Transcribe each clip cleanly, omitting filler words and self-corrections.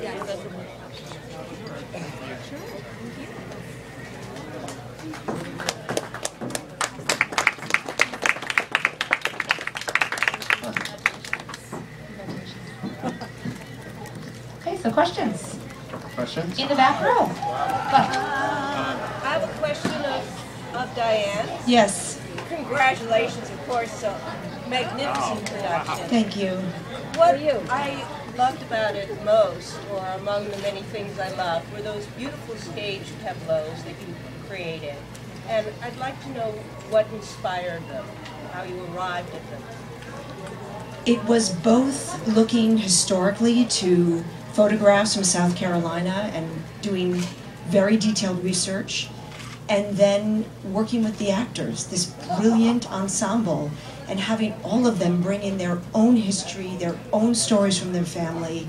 Okay, so questions? Questions? In the back row. I have a question of Diane. Yes. Congratulations, of course, magnificent production. Thank you. What I loved about it most, or among the many things I loved, were those beautiful stage tableaus that you created. And I'd like to know what inspired them, how you arrived at them. It was both looking historically to photographs from South Carolina and doing very detailed research, and then working with the actors, this brilliant ensemble, and having all of them bring in their own history, their own stories from their family,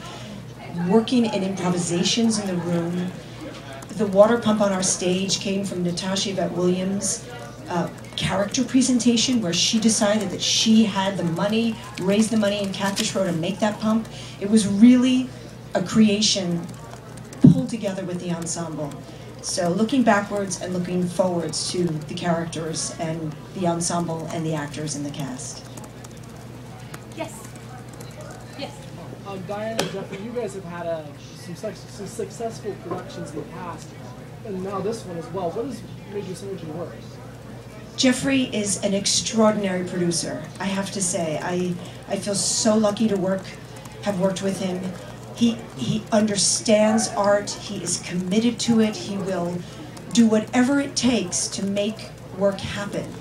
working in improvisations in the room. The water pump on our stage came from Natasha Yvette Williams' character presentation, where she decided that she had the money, raised the money in Catfish Row to make that pump. It was really a creation pulled together with the ensemble. So looking backwards and looking forwards to the characters and the ensemble and the actors in the cast. Yes. Yes. Diane and Jeffrey, you guys have had some successful productions in the past, and now this one as well. What has made you synergy work? Jeffrey is an extraordinary producer, I have to say. I feel so lucky to have worked with him. He understands art, he is committed to it, he will do whatever it takes to make work happen.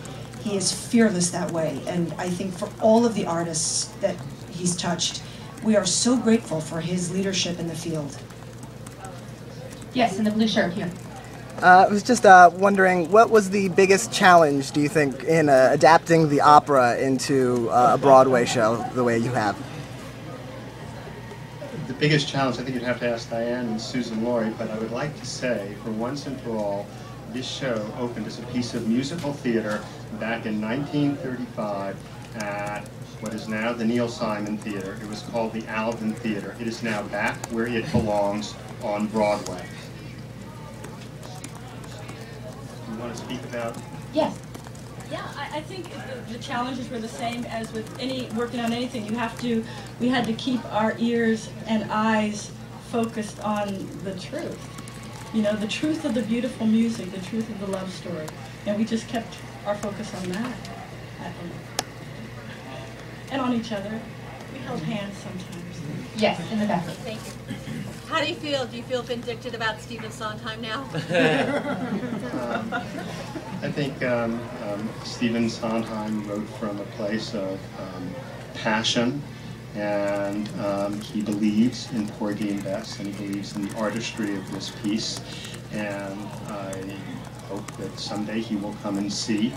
He is fearless that way, and I think for all of the artists that he's touched, we are so grateful for his leadership in the field. Yes, in the blue shirt here. I was just wondering, what was the biggest challenge, do you think, in adapting the opera into a Broadway show the way you have? The biggest challenge, I think you'd have to ask Diane and Susan Laurie, but I would like to say, for once and for all, this show opened as a piece of musical theater back in 1935 at what is now the Neil Simon Theater. It was called the Alvin Theater. It is now back where it belongs on Broadway. You want to speak about? Yes. Yeah, I think the challenges were the same as with working on anything. We had to keep our ears and eyes focused on the truth. You know, the truth of the beautiful music, the truth of the love story. And we just kept our focus on that. And on each other. We held hands sometimes. Yes, in the back. Thank you. How do you feel? Do you feel vindicted about Stephen Sondheim now? I think Stephen Sondheim wrote from a place of passion, and he believes in Porgy and Bess, and he believes in the artistry of this piece, and I hope that someday he will come and see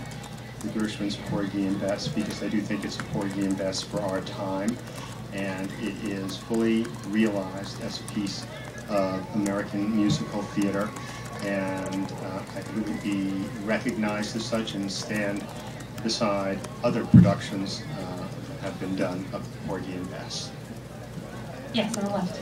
the Gershwin's Porgy and Bess, because I do think it's a Porgy and Bess for our time, and it is fully realized as a piece of American musical theater, and I think it would be recognized as such and stand beside other productions that have been done of Porgy and Bess. Yes, on the left.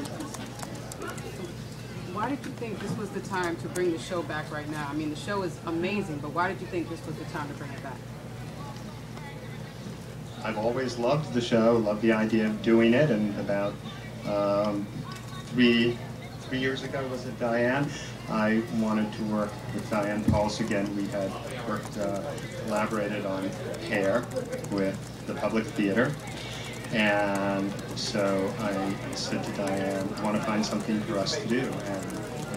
Why did you think this was the time to bring the show back right now? I mean, the show is amazing, but why did you think this was the time to bring it back? I've always loved the show, loved the idea of doing it, and about three years ago, was it Diane? I wanted to work with Diane Pauls again. We had collaborated on Hair with the Public Theater, and so I said to Diane, I want to find something for us to do, and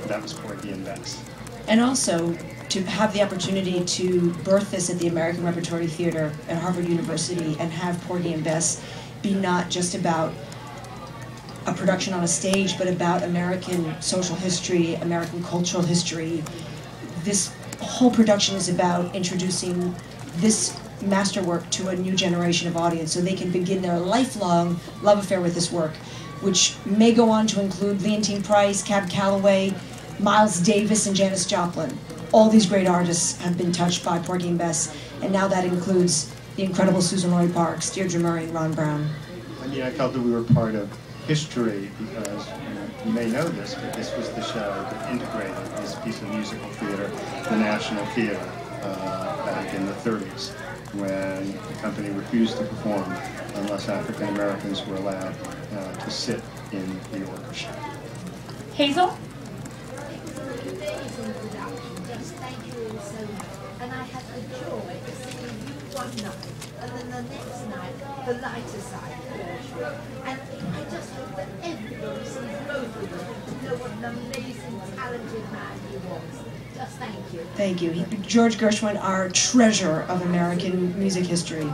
that was Porgy and Bess. And also to have the opportunity to birth this at the American Repertory Theater at Harvard University and have Porgy and Bess be not just about a production on a stage, but about American social history, American cultural history. This whole production is about introducing this masterwork to a new generation of audience so they can begin their lifelong love affair with this work, which may go on to include Leontine Price, Cab Calloway, Miles Davis, and Janis Joplin. All these great artists have been touched by Porgy and Bess, and now that includes the incredible Susan Lloyd Parks, Deirdre Murray, and Ron Brown. I mean, I felt that we were part of history because You may know this, but this was the show that integrated this piece of musical theater, the National Theater, back in the 30s, when the company refused to perform unless African Americans were allowed to sit in the orchestra. Hazel? Amazing production, just thank you all so much. And I had the joy of seeing you one night, and then the next night, the lighter side version. And I just hope that everybody sees both of them to know what an amazing, talented man he was. Just thank you. Thank you. George Gershwin, our treasure of American music history.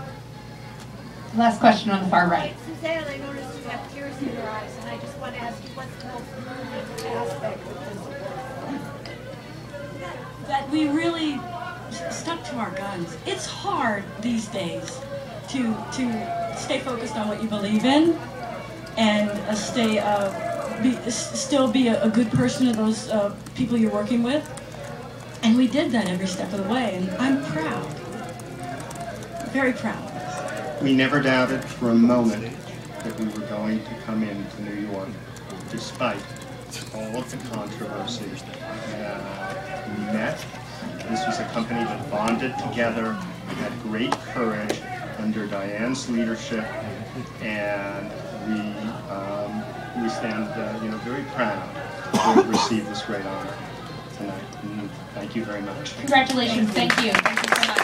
Last question on the far right. Suzanne, I noticed you have tears in your eyes, and I just want to ask you what's the most moving aspect of this work? That we really stuck to our guns. It's hard these days to stay focused on what you believe in and still be a good person to those people you're working with. And we did that every step of the way, and I'm proud, very proud. We never doubted for a moment that we were going to come into New York, despite all of the controversy. We met. This was a company that bonded together, had great courage under Diane's leadership, and we stand, very proud to have received this great honor tonight. And thank you very much. Congratulations. Thank you. Thank you so much.